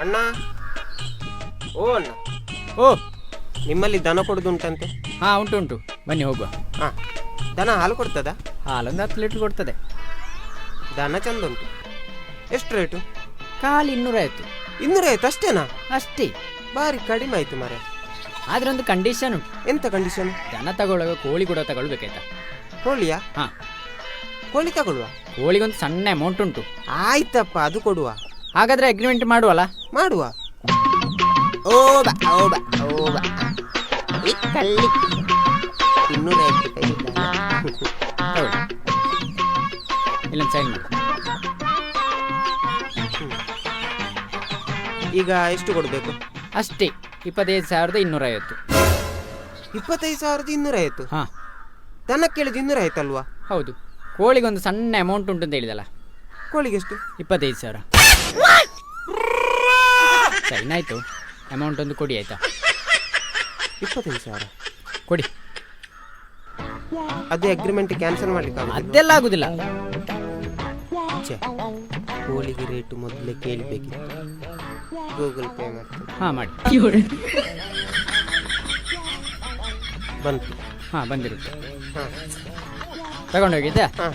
ಅಣ್ಣ, ಓ ಅಣ್ಣ, ಓ ನಿಮ್ಮಲ್ಲಿ ದನ ಕೊಡುದುಂಟಂತೆ? ಹಾಂ ಉಂಟು ಉಂಟು, ಬನ್ನಿ ಹೋಗುವ. ಹಾಂ, ದನ ಹಾಲು ಕೊಡ್ತದ? ಹಾಲೊಂದು 10 ಲೀಟ್ರ್ ಕೊಡ್ತದೆ. ದನ ಚಂದ ಉಂಟು. ಎಷ್ಟು ರೇಟು? ಕಾಲು 250. 250 ಅಷ್ಟೇನಾ? ಅಷ್ಟೇ. ಭಾರಿ ಕಡಿಮೆ ಆಯ್ತು ಮಾರೆ. ಆದ್ರೆ ಒಂದು ಕಂಡೀಷನ್ ಉಂಟು. ಎಂತ ಕಂಡೀಷನ್? ದನ ತಗೊಳ್ಳುವಾಗ ಕೋಳಿ ಕೂಡ ತಗೊಳ್ಬೇಕಾಯ್ತಾ? ಕೋಳಿಯಾ? ಹಾಂ, ಕೋಳಿ ತಗೊಳ್ಳುವ. ಕೋಳಿಗೊಂದು ಸಣ್ಣ ಅಮೌಂಟ್ ಉಂಟು. ಆಯ್ತಪ್ಪ, ಅದು ಕೊಡುವ. ಹಾಗಾದ್ರೆ ಅಗ್ರಿಮೆಂಟ್ ಮಾಡುವಲ್ಲ? ಮಾಡುವ. ಓ ಬಾ ಓ ಬಾ ಓ ಬಾ. ಈ ಕಳ್ಳಿ 250 ತಗೊಳ್ಳಿ, ಇಲ್ಲೊಂದು ಸೈನ್ ಮಾಡಿ. ಈಗ ಎಷ್ಟು ಕೊಡಬೇಕು? ಅಷ್ಟೇ, 25,250. 25,250? ಹಾಂ, ದನ ಕೇಳಿದ 250 ಅಲ್ವಾ? ಹೌದು. ಕೋಳಿಗೊಂದು ಸಣ್ಣ ಅಮೌಂಟ್ ಉಂಟು ಅಂತ ಹೇಳಿದಲ್ಲ. ಕೋಳಿಗೆ ಎಷ್ಟು? 25,000. ಸೈನ್ ಆಯಿತು, ಅಮೌಂಟ್ ಒಂದು ಕೊಡಿ ಆಯಿತಾ? 25,000 ಕೊಡಿ. ಅದೇ ಅಗ್ರಿಮೆಂಟ್ ಕ್ಯಾನ್ಸಲ್ ಮಾಡ್ಲಿಕ್ಕೆ ಅದೆಲ್ಲ ಆಗುದಿಲ್ಲ. ಕೋಳಿಗೆ ರೇಟು ಮೊದಲೇ ಕೇಳಬೇಕಿತ್ತು. ಗೂಗಲ್ ಪೇ ಮಾಡ್ತೀನಿ. ಹಾಂ ಮಾಡಿ. ಬಂತು. ಹಾಂ ಬಂದಿರುತ್ತೆ. ಹಾಂ ತಗೊಂಡೋಗಿದ್ದೆ. ಹಾಂ